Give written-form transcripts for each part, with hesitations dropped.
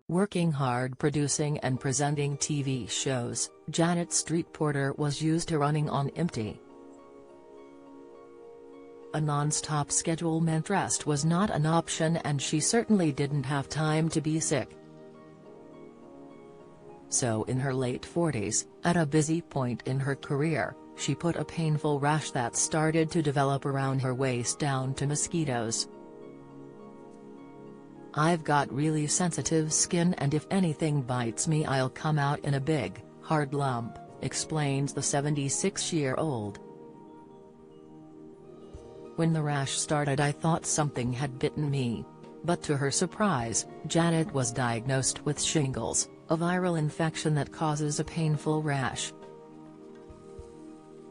Working hard producing and presenting TV shows, Janet Street Porter was used to running on empty. A non-stop schedule meant rest was not an option, and she certainly didn't have time to be sick. So in her late 40s, at a busy point in her career, she put a painful rash that started to develop around her waist down to mosquitoes. "I've got really sensitive skin, and if anything bites me I'll come out in a big, hard lump," explains the 76-year-old. "When the rash started I thought something had bitten me." But to her surprise, Janet was diagnosed with shingles, a viral infection that causes a painful rash.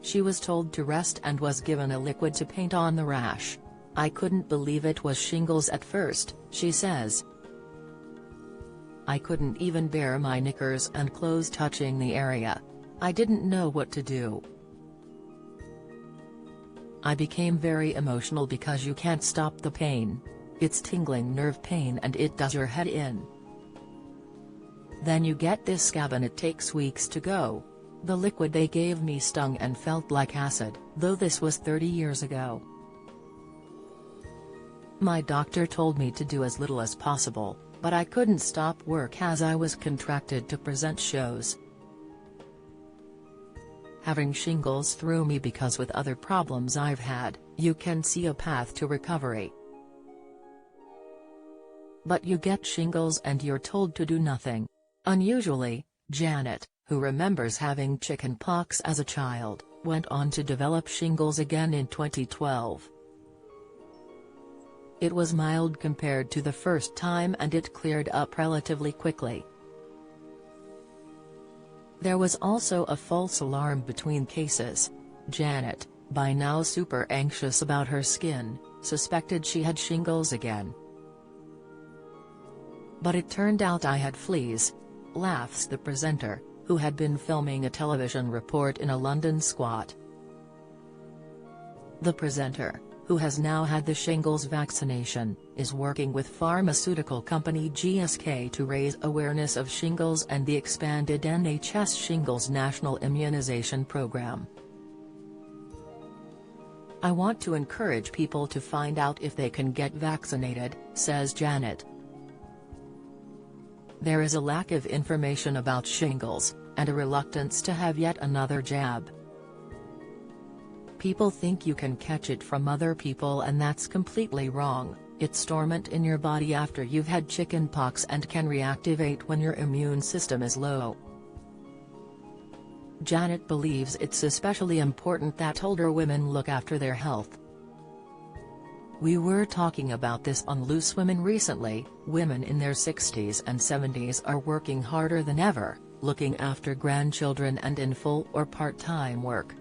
She was told to rest and was given a liquid to paint on the rash. "I couldn't believe it was shingles at first," she says. "I couldn't even bear my knickers and clothes touching the area. I didn't know what to do. I became very emotional because you can't stop the pain. It's tingling nerve pain and it does your head in. Then you get this scab and it takes weeks to go. The liquid they gave me stung and felt like acid, though this was 30 years ago. My doctor told me to do as little as possible, but I couldn't stop work as I was contracted to present shows. Having shingles threw me because with other problems I've had, you can see a path to recovery. But you get shingles and you're told to do nothing." Unusually, Janet, who remembers having chicken pox as a child, went on to develop shingles again in 2012. It was mild compared to the first time and it cleared up relatively quickly. There was also a false alarm between cases. Janet, by now super anxious about her skin, suspected she had shingles again. "But it turned out I had fleas," laughs the presenter, who had been filming a television report in a London squat. The presenter, who has now had the shingles vaccination, is working with pharmaceutical company GSK to raise awareness of shingles and the expanded NHS Shingles National Immunization Programme. "I want to encourage people to find out if they can get vaccinated," says Janet. "There is a lack of information about shingles, and a reluctance to have yet another jab. People think you can catch it from other people and that's completely wrong. It's dormant in your body after you've had chickenpox and can reactivate when your immune system is low." Janet believes it's especially important that older women look after their health. "We were talking about this on Loose Women recently. Women in their 60s and 70s are working harder than ever, looking after grandchildren and in full or part-time work.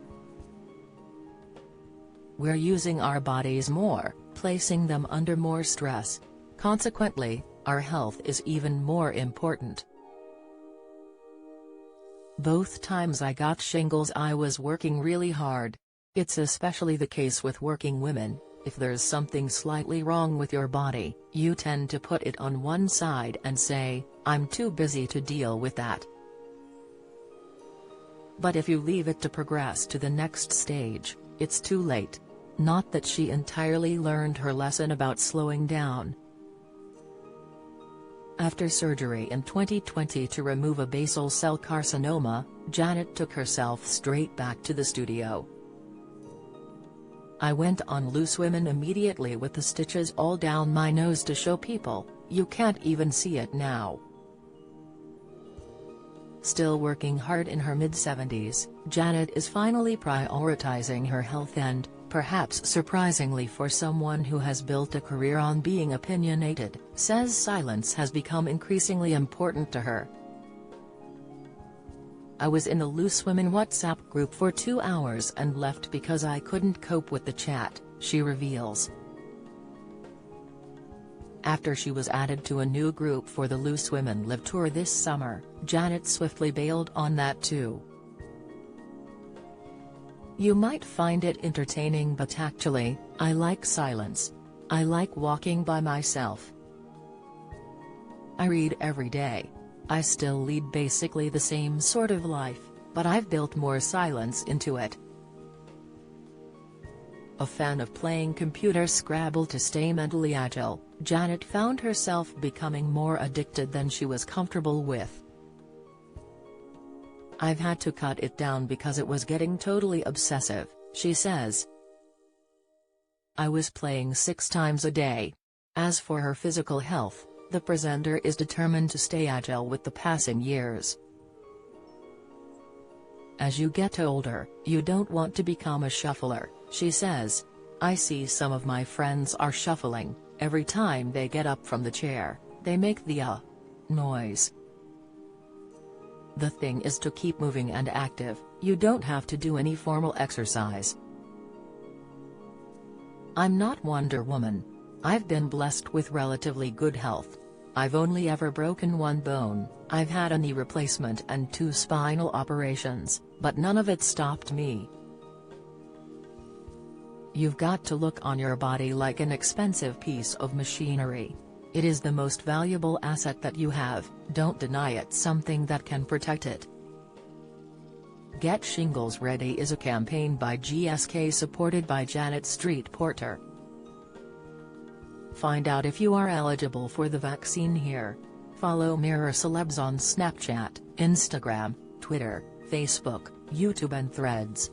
We're using our bodies more, placing them under more stress. Consequently, our health is even more important. Both times I got shingles I was working really hard. It's especially the case with working women. If there's something slightly wrong with your body, you tend to put it on one side and say, 'I'm too busy to deal with that.' But if you leave it to progress to the next stage, it's too late." Not that she entirely learned her lesson about slowing down. After surgery in 2020 to remove a basal cell carcinoma, Janet took herself straight back to the studio. "I went on Loose Women immediately with the stitches all down my nose to show people, you can't even see it now." Still working hard in her mid-70s, Janet is finally prioritizing her health and, perhaps surprisingly for someone who has built a career on being opinionated, says silence has become increasingly important to her. "I was in the Loose Women WhatsApp group for 2 hours and left because I couldn't cope with the chat," she reveals. After she was added to a new group for the Loose Women Live tour this summer, Janet swiftly bailed on that too. "You might find it entertaining, but actually, I like silence. I like walking by myself. I read every day. I still lead basically the same sort of life, but I've built more silence into it. A fan of playing computer Scrabble to stay mentally agile, Janet found herself becoming more addicted than she was comfortable with. "I've had to cut it down because it was getting totally obsessive," she says. "I was playing 6 times a day." As for her physical health, the presenter is determined to stay agile with the passing years. "As you get older, you don't want to become a shuffler," she says. "I see some of my friends are shuffling. Every time they get up from the chair, they make the noise. The thing is to keep moving and active. You don't have to do any formal exercise." "I'm not Wonder Woman. I've been blessed with relatively good health. I've only ever broken 1 bone, I've had a knee replacement and 2 spinal operations, but none of it stopped me." You've got to look on your body like an expensive piece of machinery. It is the most valuable asset that you have, don't deny it something that can protect it. Get Shingles Ready is a campaign by GSK supported by Janet Street Porter. Find out if you are eligible for the vaccine here. Follow Mirror Celebs on Snapchat, Instagram, Twitter, Facebook, YouTube and Threads.